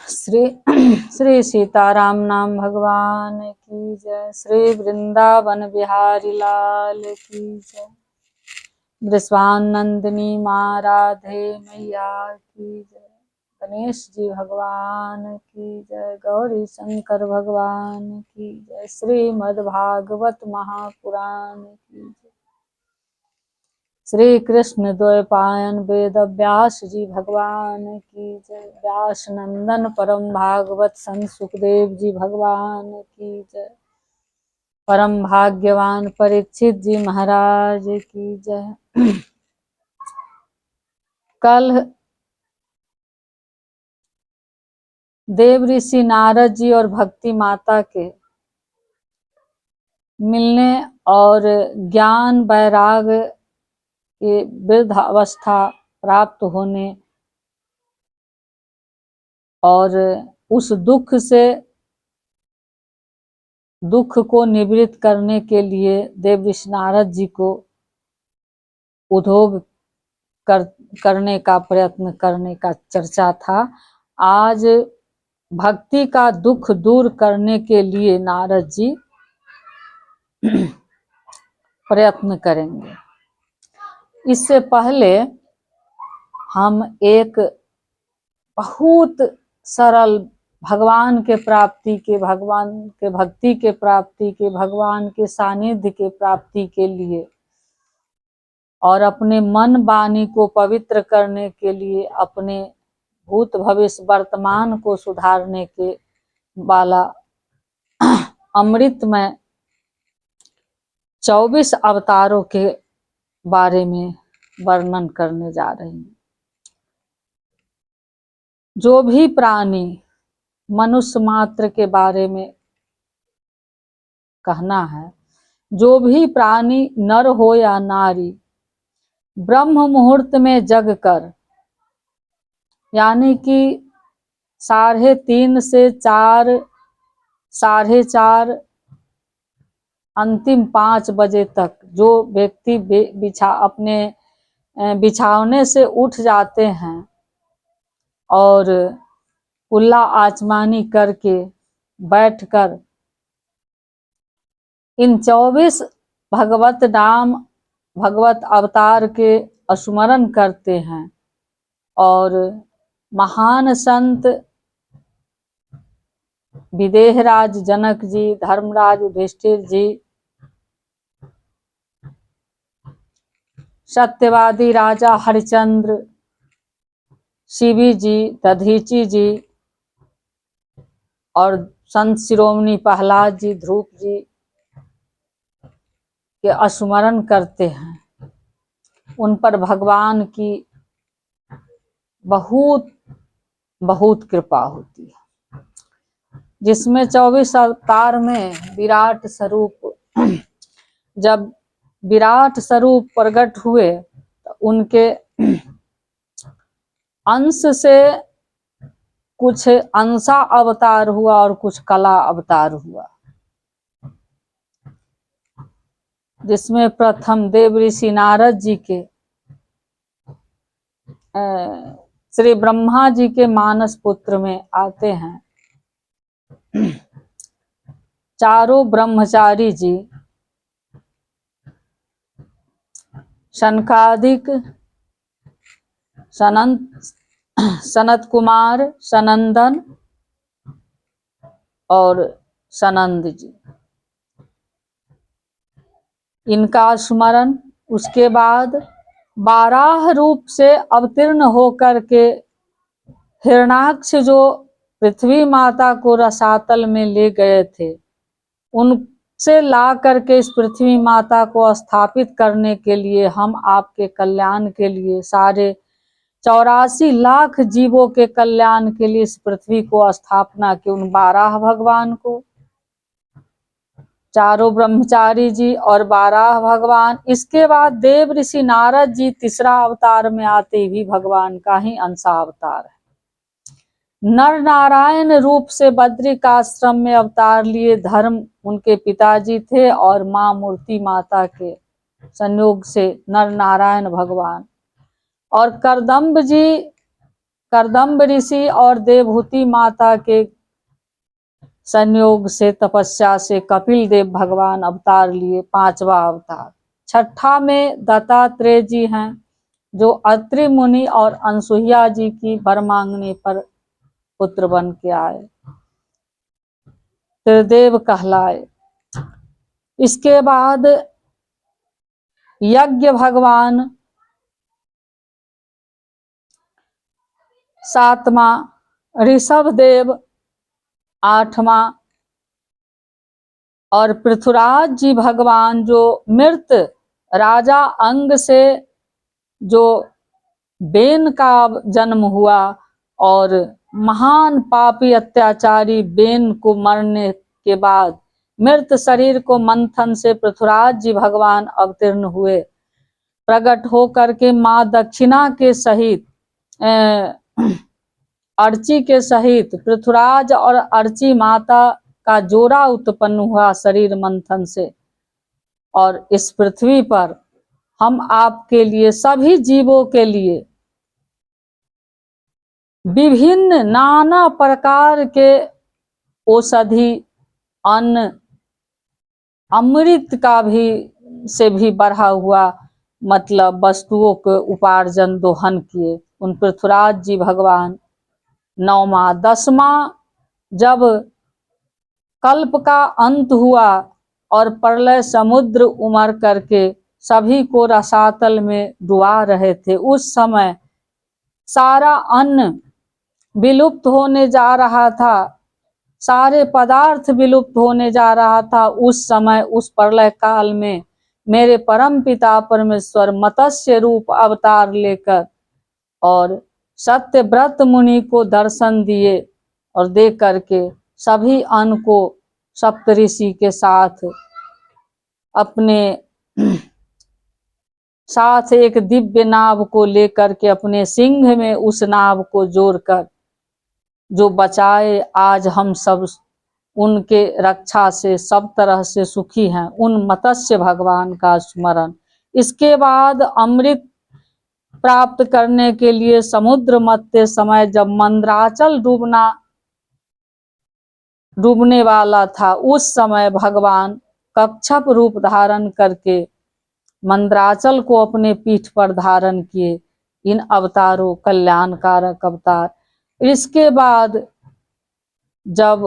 श्री श्री सीताराम नाम भगवान की जय। श्री वृंदावन बिहारी लाल की जय। वृषभानंदिनी माँ राधे मैया की जय। गणेश जी भगवान की जय। गौरी शंकर भगवान की जय। श्रीमद्भागवत महापुराण की जय। श्री कृष्ण द्वैपायन वेद व्यास जी भगवान की जय। व्यास नंदन परम भागवत संत सुखदेव जी भगवान की जय। परम भाग्यवान परीक्षित जी महाराज की जय। कल देव ऋषि नारद जी और भक्ति माता के मिलने और ज्ञान वैराग के वृद्ध अवस्था प्राप्त होने और उस दुख को निवृत्त करने के लिए देव ऋषि नारद जी को उद्योग करने का प्रयत्न करने का चर्चा था। आज भक्ति का दुख दूर करने के लिए नारद जी प्रयत्न करेंगे। इससे पहले हम एक बहुत सरल भगवान के प्राप्ति के, भगवान के भक्ति के प्राप्ति के, भगवान के सानिध्य के प्राप्ति के लिए और अपने मन वाणी को पवित्र करने के लिए, अपने भूत भविष्य वर्तमान को सुधारने के वाला अमृतमय 24 अवतारों के बारे में वर्णन करने जा रहे हैं। जो भी प्राणी मनुष्य मात्र के बारे में कहना है, जो भी प्राणी नर हो या नारी ब्रह्म मुहूर्त में जग कर, यानी कि 3:30 से 4, 4:30 अंतिम 5 बजे तक जो व्यक्ति अपने बिछावने से उठ जाते हैं और कुल्ला आचमानी करके बैठकर इन 24 भगवत नाम, भगवत अवतार के स्मरण करते हैं और महान संत विदेहराज जनक जी, धर्मराज युधिष्ठिर जी, सत्यवादी राजा हरिश्चंद्र, शिवी जी, दधीची जी और संत शिरोमणि प्रहलाद जी, ध्रुव जी के स्मरण करते हैं। उन पर भगवान की बहुत बहुत कृपा होती है। जिसमें 24 अवतार में विराट स्वरूप, जब विराट स्वरूप प्रकट हुए तो उनके अंश से कुछ अंशा अवतार हुआ और कुछ कला अवतार हुआ। जिसमें प्रथम देव ऋषि नारद जी के श्री ब्रह्मा जी के मानस पुत्र में आते हैं चारों ब्रह्मचारी जी, शनकादिक, सनत कुमार, सनंदन और सनंद जी, इनका स्मरण। उसके बाद 12 रूप से अवतीर्ण होकर के हिरण्याक्ष जो पृथ्वी माता को रसातल में ले गए थे, उनसे ला करके इस पृथ्वी माता को स्थापित करने के लिए, हम आपके कल्याण के लिए, सारे 84 लाख जीवों के कल्याण के लिए इस पृथ्वी को स्थापना की उन 12 भगवान को, चारों ब्रह्मचारी जी और 12 भगवान। इसके बाद देव ऋषि नारद जी तीसरा अवतार में आते भी भगवान का ही अंशावतार है। नर नारायण रूप से बद्रिकाश्रम में अवतार लिए धर्म उनके पिताजी थे और माँ मूर्ति माता के संयोग से नर नारायण भगवान। और करदम्ब जी कर्दम्ब ऋषि और देवहूति माता के संयोग से तपस्या से कपिल देव भगवान अवतार लिए, 5वां अवतार। छठा में दत्तात्रेय जी हैं, जो अत्रि मुनि और अनसुईया जी की वर मांगने पर पुत्र बन के आए, त्रिदेव कहलाए। इसके बाद यज्ञ भगवान 7वां, ऋषभ देव 8वां और पृथ्वीराज जी भगवान जो मृत राजा अंग से जो बेन का जन्म हुआ और महान पापी अत्याचारी बेन को मरने के बाद मृत शरीर को मंथन से पृथ्वीराज जी भगवान अवतीर्ण हुए, प्रकट होकर के माँ दक्षिणा के सहित अर्ची के सहित पृथ्वीराज और अर्ची माता का जोड़ा उत्पन्न हुआ शरीर मंथन से। और इस पृथ्वी पर हम आपके लिए, सभी जीवों के लिए विभिन्न नाना प्रकार के औषधि, अन्न, अमृत का भी से भी बढ़ा हुआ मतलब वस्तुओं के उपार्जन दोहन किए उन पृथ्वीराज जी भगवान। 9वां, 10वां, जब कल्प का अंत हुआ और प्रलय समुद्र उमड़ करके सभी को रसातल में डुबा रहे थे, उस समय सारा अन्न विलुप्त होने जा रहा था, सारे पदार्थ विलुप्त होने जा रहा था। उस समय उस प्रलय काल में मेरे परम पिता परमेश्वर मत्स्य रूप अवतार लेकर और सत्यव्रत मुनि को दर्शन दिए और दे करके सभी अन्न को सप्तऋषि के साथ अपने साथ एक दिव्य नाव को लेकर के अपने सिंह में उस नाव को जोड़कर जो बचाए, आज हम सब उनके रक्षा से सब तरह से सुखी हैं, उन मत्स्य भगवान का स्मरण। इसके बाद अमृत प्राप्त करने के लिए समुद्र मथते समय जब मंदराचल डूबने वाला था, उस समय भगवान कच्छप रूप धारण करके मंदराचल को अपने पीठ पर धारण किए। इन अवतारों कल्याणकारक अवतार। इसके बाद जब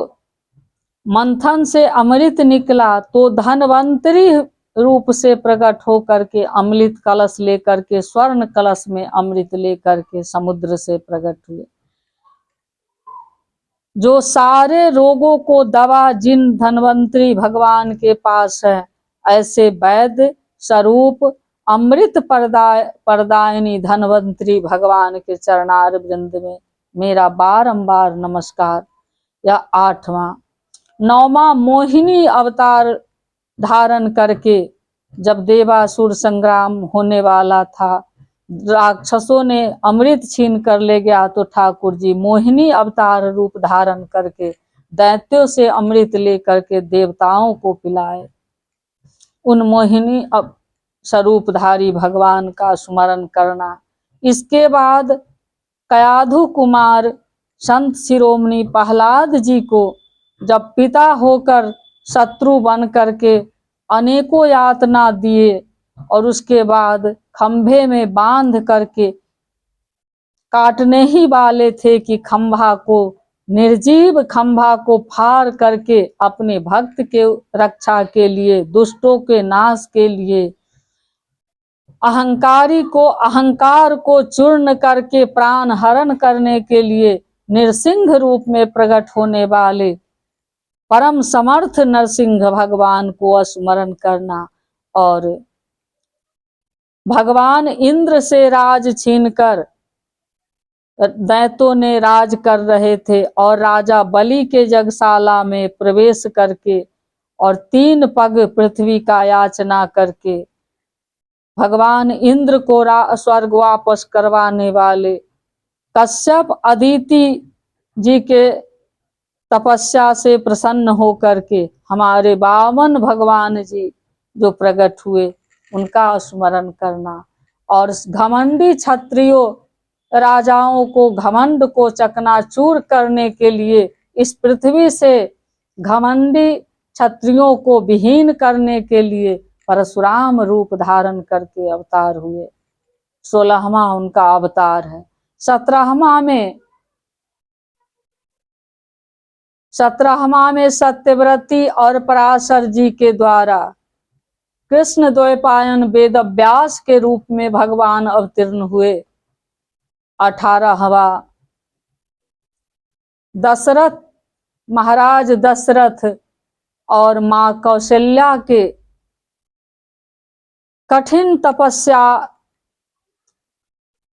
मंथन से अमृत निकला तो धनवंतरी रूप से प्रकट होकर के अमृत कलश लेकर के, स्वर्ण कलश में अमृत लेकर के समुद्र से प्रकट हुए। जो सारे रोगों को दवा जिन धनवंतरी भगवान के पास है, ऐसे वैद्य स्वरूप अमृत प्रदायिनी धनवंतरी भगवान के चरणार वृंद में मेरा बारंबार नमस्कार। यह 8वां। 9वां, मोहिनी अवतार धारण करके जब देवासुर संग्राम होने वाला था, राक्षसों ने अमृत छीन कर ले गया, तो ठाकुर जी मोहिनी अवतार रूप धारण करके दैत्यों से अमृत लेकर के देवताओं को पिलाए। उन मोहिनी स्वरूपधारी भगवान का स्मरण करना। इसके बाद कयाधु कुमार संत शिरोमणि प्रहलाद जी को जब पिता होकर शत्रु बन करके अनेकों यातना दिए और उसके बाद खंभे में बांध करके काटने ही वाले थे कि खंभा को, निर्जीव खंभा को फाड़ करके अपने भक्त के रक्षा के लिए, दुष्टों के नाश के लिए, अहंकारी को, अहंकार को चूर्ण करके प्राण हरण करने के लिए नृसिंह रूप में प्रकट होने वाले परम समर्थ नरसिंह भगवान को स्मरण करना। और भगवान इंद्र से राज छीनकर दैत्यों ने राज कर रहे थे और राजा बलि के जगशाला में प्रवेश करके और 3 पग पृथ्वी का याचना करके भगवान इंद्र को स्वर्ग वापस करवाने वाले कश्यप अदिति जी के तपस्या से प्रसन्न होकर के हमारे वामन भगवान जी जो प्रकट हुए, उनका स्मरण करना। और घमंडी क्षत्रियों राजाओं को घमंड को चकनाचूर करने के लिए इस पृथ्वी से घमंडी क्षत्रियों को विहीन करने के लिए परशुराम रूप धारण करके अवतार हुए। 16वां उनका अवतार है। 17वां में सत्यव्रती और पराशर जी के द्वारा कृष्ण द्वैपायन वेद व्यास के रूप में भगवान अवतीर्ण हुए। 18वां दशरथ महाराज दशरथ और मां कौशल्या के कठिन तपस्या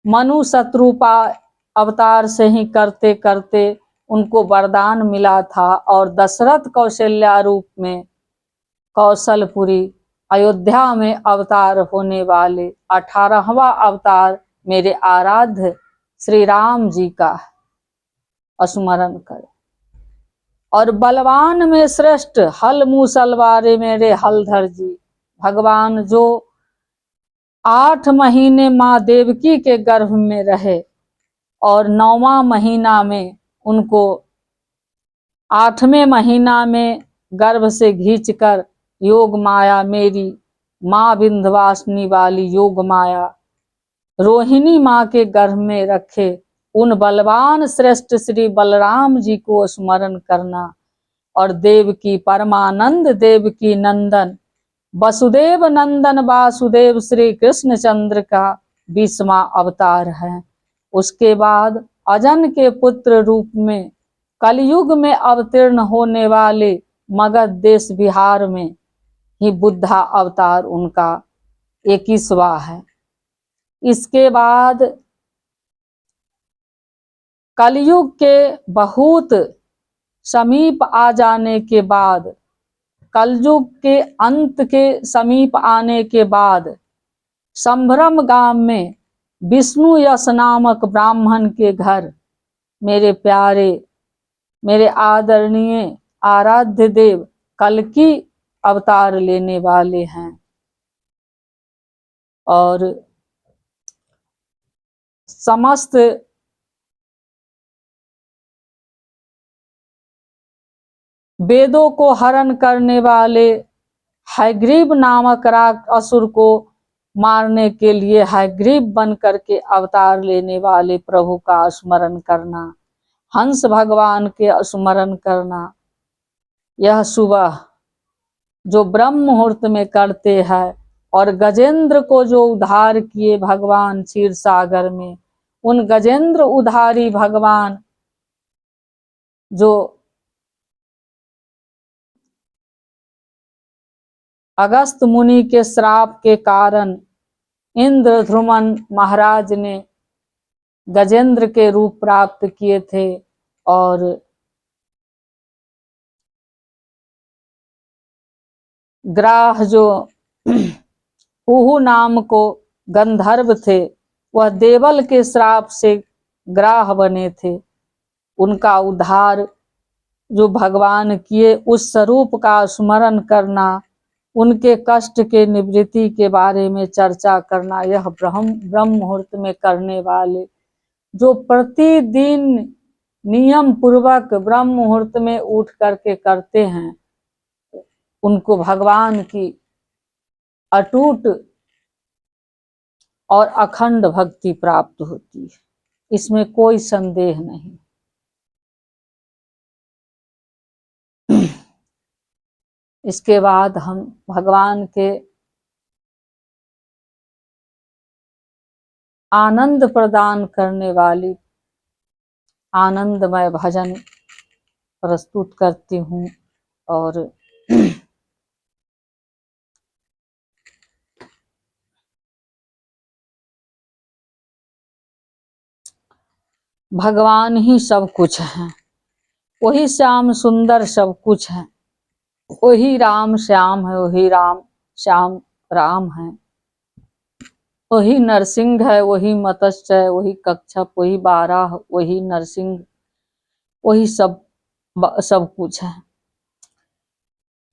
मनु शत्रुपा अवतार से ही करते करते उनको वरदान मिला था और दशरथ कौशल्या रूप में कौशलपुरी अयोध्या में अवतार होने वाले 18वां अवतार मेरे आराध्य श्री राम जी का स्मरण करें। और बलवान में श्रेष्ठ हल मूसलवारे मेरे हलधर जी भगवान जो 8 महीने माँ देवकी के गर्भ में रहे और 9वां महीना में उनको 8वें महीना में गर्भ से खींचकर योग माया मेरी माँ विंध्यवासिनी वाली योग माया रोहिणी माँ के गर्भ में रखे उन बलवान श्रेष्ठ श्री बलराम जी को स्मरण करना। और देव की परमानंद देव की नंदन वसुदेव नंदन वासुदेव श्री कृष्णचंद्र का 20वां अवतार है। उसके बाद अजन के पुत्र रूप में कलयुग में अवतीर्ण होने वाले मगध देश बिहार में ही बुद्धा अवतार उनका 21वां है। इसके बाद कलयुग के बहुत समीप आ जाने के बाद कलयुग के अंत के समीप आने के बाद संभ्रम गांव में विष्णु यश नामक ब्राह्मण के घर मेरे प्यारे मेरे आदरणीय आराध्य देव कल्कि अवतार लेने वाले हैं। और समस्त वेदों को हरण करने वाले हयग्रीव नामक असुर को मारने के लिए हयग्रीव बन करके अवतार लेने वाले प्रभु का स्मरण करना, हंस भगवान के स्मरण करना, यह सुबह जो ब्रह्म मुहूर्त में करते हैं। और गजेंद्र को जो उद्धार किए भगवान क्षीर सागर में, उन गजेंद्र उद्धारी भगवान जो अगस्त मुनि के श्राप के कारण इंद्रध्रुमन महाराज ने गजेंद्र के रूप प्राप्त किए थे और ग्राह जो कुहू नाम को गंधर्व थे वह देवल के श्राप से ग्राह बने थे। उनका उद्धार जो भगवान किए उस स्वरूप का स्मरण करना, उनके कष्ट के निवृत्ति के बारे में चर्चा करना, यह ब्रह्म मुहूर्त में करने वाले जो प्रतिदिन नियम पूर्वक ब्रह्म मुहूर्त में उठ करके करते हैं उनको भगवान की अटूट और अखंड भक्ति प्राप्त होती है, इसमें कोई संदेह नहीं। इसके बाद हम भगवान के आनंद प्रदान करने वाली आनंदमय भजन प्रस्तुत करती हूँ। और भगवान ही सब कुछ है, वही श्याम सुंदर सब कुछ है, वही राम श्याम है, वही राम श्याम राम है, वही नरसिंह है, वही मत्स्य है, वही कच्छप, वही बाराह, वही नरसिंह, वही सब कुछ है।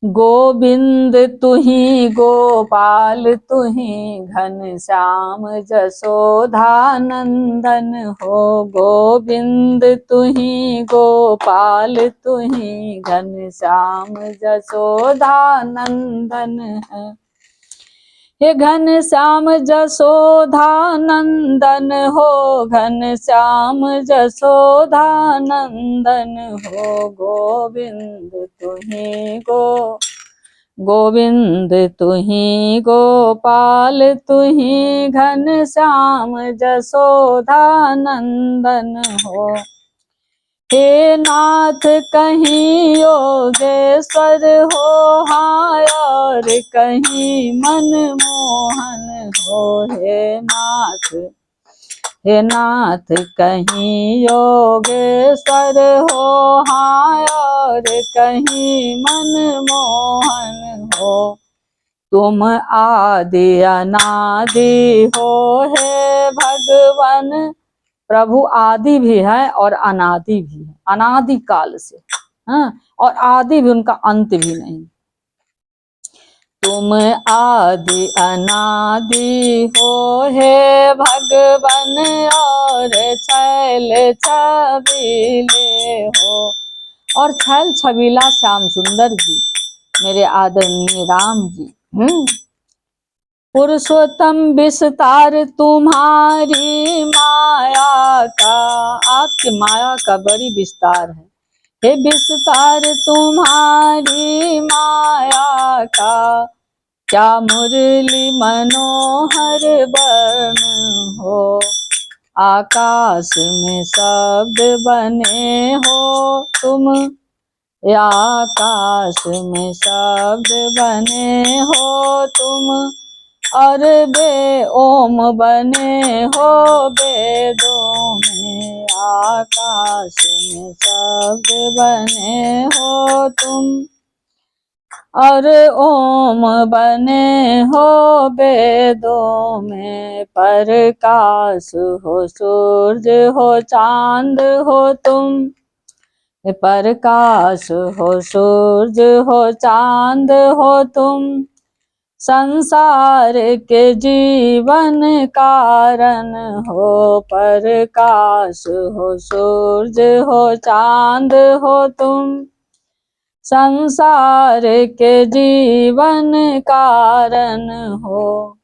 गोविंद तुही गोपाल तुही घनश्याम जसोधा नंदन हो। गोविंद तुही गोपाल तुही घनश्याम जसोधा नंदन है। हे घनश्याम जसोधा नंदन हो, घनश्याम जसोधा नंदन हो। गोविंद तुही गोविंद तुही गोपाल तुही घनश्याम जसोधा नंदन हो। हे नाथ कहीं योगेश्वर हो हाय और कहीं मनमोहन हो। हे नाथ कहीं योगेश्वर हो हाय और कहीं मनमोहन हो। तुम आदि अनादि हो हे भगवन। प्रभु आदि भी है और अनादि भी है, अनादि काल से, हाँ, और आदि भी, उनका अंत भी नहीं। तुम आदि अनादि हो हे भगवन और छैल छबीले हो। और छैल छबीला श्याम सुंदर जी, मेरे आदरणीय राम जी। पुरुषोत्तम विस्तार तुम्हारी माया का, आपकी माया का बड़ी विस्तार है। हे विस्तार तुम्हारी माया का, क्या मुरली मनोहर वर्ण हो। आकाश में शब्द बने हो तुम, आकाश में शब्द बने हो तुम। और बे ओम बने हो वेदों में, आकाश में शब्द बने हो तुम। और ओम बने हो वेदों में। प्रकाश हो सूर्य हो चांद हो तुम, प्रकाश हो सूर्य हो चांद हो तुम। संसार के जीवन कारण हो, प्रकाश हो सूर्य हो चांद हो तुम। संसार के जीवन कारण हो।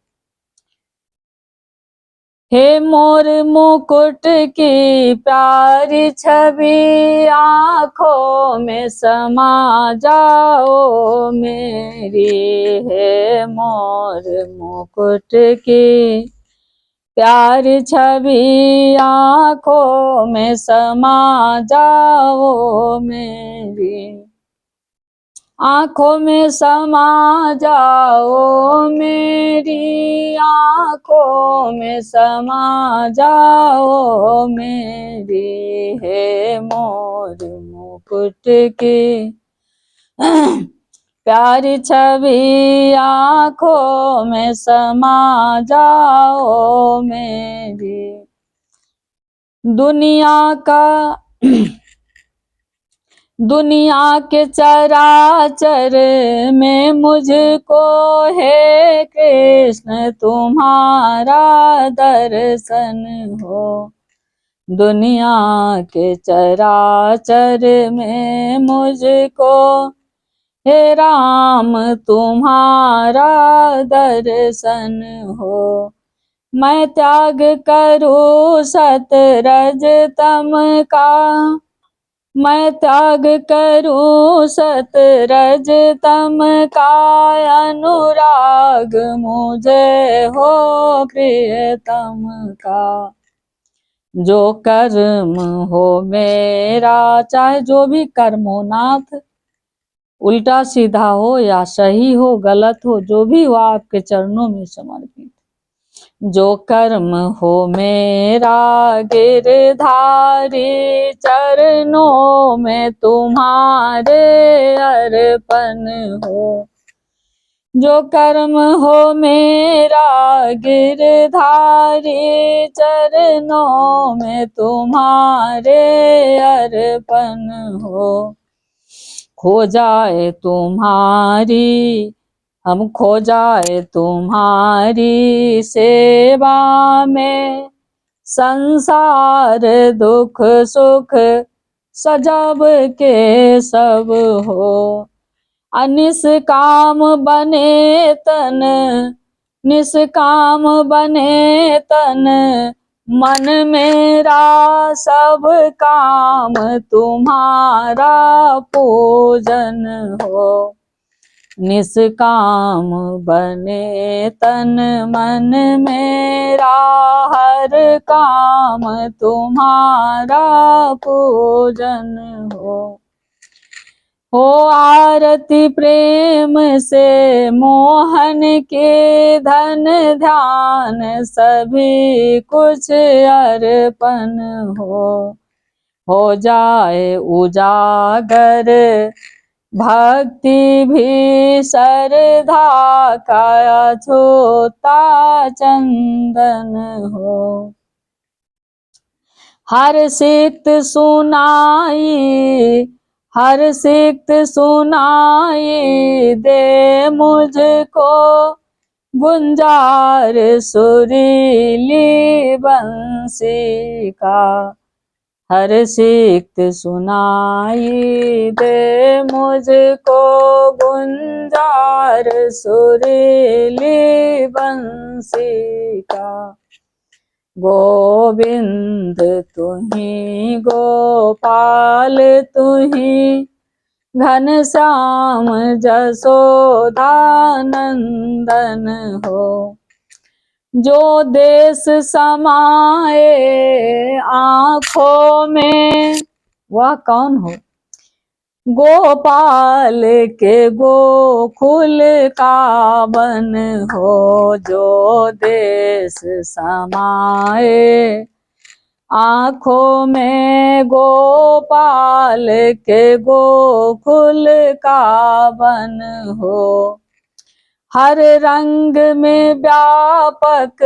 हे मोर मुकुट की प्यारी छवि, आँखों में समा जाओ मेरी। हे मोर मुकुट की प्यारी छवि, आँखों में समा जाओ मेरी। आँखों में समा जाओ मेरी, आँखों में समा जाओ मेरी। हे मोर मुकुट की प्यारी छवि, आँखों में समा जाओ मेरी। दुनिया के चराचर में मुझको हे कृष्ण तुम्हारा दर्शन हो। दुनिया के चराचर में मुझको हे राम तुम्हारा दर्शन हो। मैं त्याग करूँ सतरज तम का, मैं त्याग करूँ सतरज तम का। अनुराग मुझे हो प्रियतम का। जो कर्म हो मेरा, चाहे जो भी कर्म हो नाथ, उल्टा सीधा हो या सही हो गलत हो, जो भी हो आपके चरणों में समर्पित। जो कर्म हो मेरा गिरधारी, चरणों में तुम्हारे अर्पण हो। जो कर्म हो मेरा गिरधारी, चरणों में तुम्हारे अर्पण हो। खो जाए तुम्हारी, हम खो जाए तुम्हारी सेवा में। संसार दुख सुख सजब के सब हो, निष्काम बने तन, निष्काम बने तन, मन मेरा सब काम तुम्हारा पूजन हो। निष्काम बने तन मन मेरा, हर काम तुम्हारा पूजन हो आरती प्रेम से मोहन के धन ध्यान, सभी कुछ अर्पण हो जाए उजागर, भक्ति भी श्रद्धा का छोटा चंदन हो। हर सिक्त सुनाई, हर सिक्त सुनाई दे मुझको, गुंजार सुरीली बंसी का। हर सिक्त सुनाई दे मुझको, गुंजार सुरीली बंसी का। गोविंद तुही गोपाल तुही, घनश्याम जसोदा नंदन हो। जो देश समाए आँखों में, वह कौन हो? गोपाल के गोकुल का बन हो। जो देश समाए आँखों में, गोपाल के गोकुल का बन हो। हर रंग में व्यापक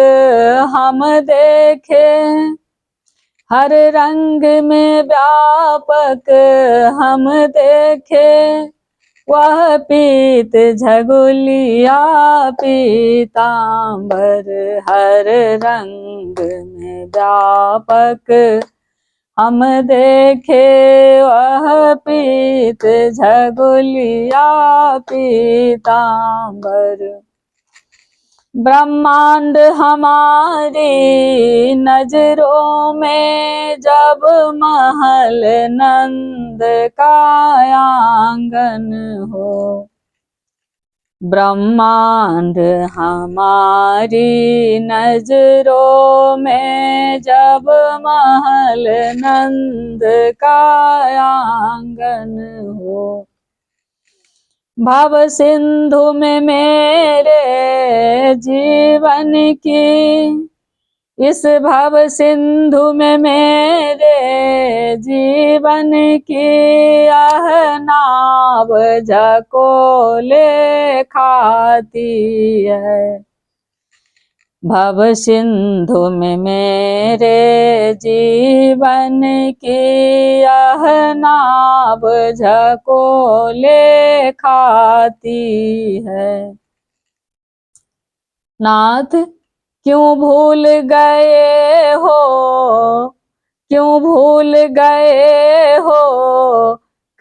हम देखें, हर रंग में व्यापक हम देखे, वह पीत झगुलिया पीतांबर। हर रंग में व्यापक हम देखे, वह पीत झगुलिया पीतांबर। ब्रह्मांड हमारी नजरों में, जब महल नंद का आंगन हो। ब्रह्मांड हमारी नजरों में, जब महल नंद का आंगन हो। भव सिंधु में मेरे जीवन की, इस भव सिंधु में मेरे जीवन की, यह नाव झकोले खाती है। भव सिंधु में मेरे जीवन की, यह नाव झकोले खाती है। नाथ क्यों भूल गए हो, क्यों भूल गए हो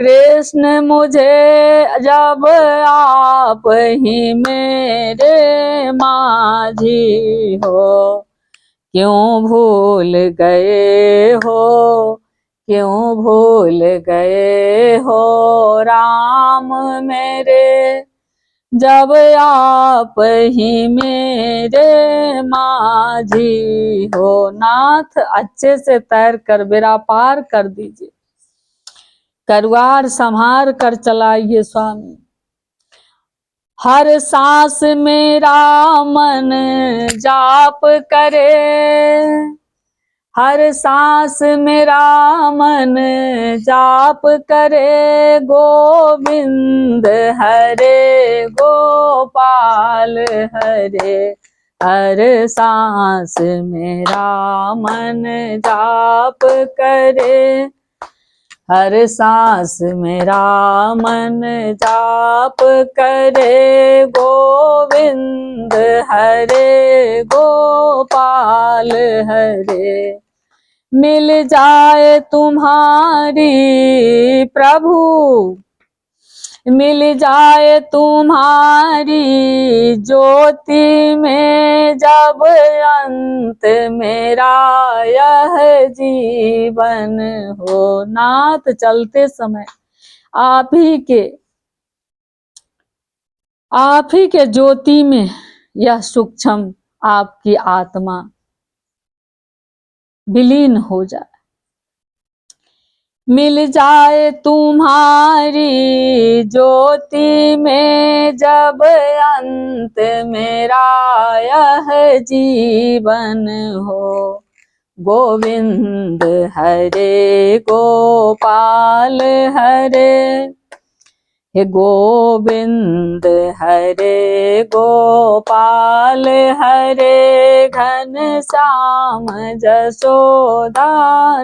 कृष्ण मुझे, जब आप ही मेरे माझी हो। क्यों भूल गए हो, क्यों भूल गए हो राम मेरे, जब आप ही मेरे माझी हो। नाथ अच्छे से तैर कर बेड़ा पार कर दीजिए, करवार संहार कर चलाइए स्वामी। हर सांस मेरा मन जाप करे, हर सांस मेरा मन जाप करे, गोविंद हरे गोपाल हरे। हर सांस मेरा मन जाप करे, हर सांस मेरा मन जाप करे गोविंद हरे गोपाल हरे। मिल जाए तुम्हारी प्रभु, मिल जाए तुम्हारी ज्योति में जब अंत मेरा यह जीवन हो। नाथ चलते समय आप ही के ज्योति में यह सूक्ष्म आपकी आत्मा विलीन हो जाए। मिल जाए तुम्हारी ज्योति में जब अंत मेरा यह जीवन हो। गोविंद हरे गोपाल हरे, हे गोविंद हरे गोपाल हरे, घन श्याम जसोदा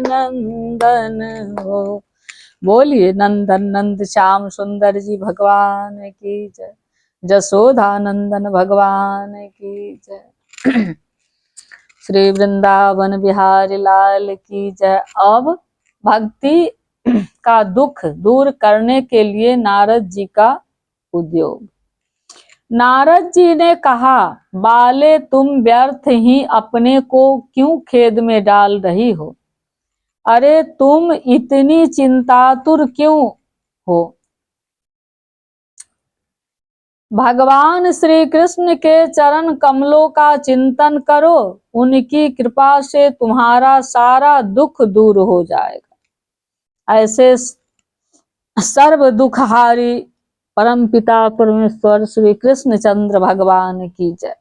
नंदन हो। बोलिए नंदन नंद श्याम सुंदर जी भगवान की जय, जसोदा नंदन भगवान की जय। श्री वृंदावन बिहारी लाल की जय। अब भक्ति का दुख दूर करने के लिए नारद जी का उद्योग। नारद जी ने कहा, बाले तुम व्यर्थ ही अपने को क्यों खेद में डाल रही हो? अरे तुम इतनी चिंतातुर क्यों हो? भगवान श्री कृष्ण के चरण कमलों का चिंतन करो, उनकी कृपा से तुम्हारा सारा दुख दूर हो जाएगा। ऐसे सर्व दुखहारी परम पिता परमेश्वर श्री कृष्ण चंद्र भगवान की जय।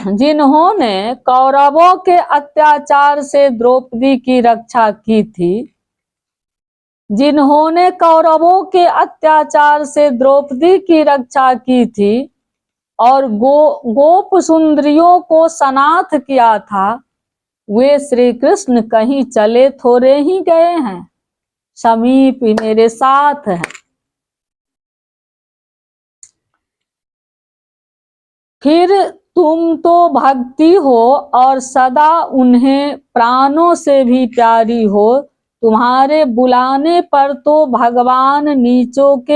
जिन्होंने कौरवों के अत्याचार से द्रौपदी की रक्षा की थी, जिन्होंने कौरवों के अत्याचार से द्रौपदी की रक्षा की थी और गोप सुंदरियों को सनाथ किया था, वे श्री कृष्ण कहीं चले थोड़े ही गए हैं, समीप मेरे साथ हैं। फिर तुम तो भक्ति हो और सदा उन्हें प्राणों से भी प्यारी हो। तुम्हारे बुलाने पर तो भगवान नीचों के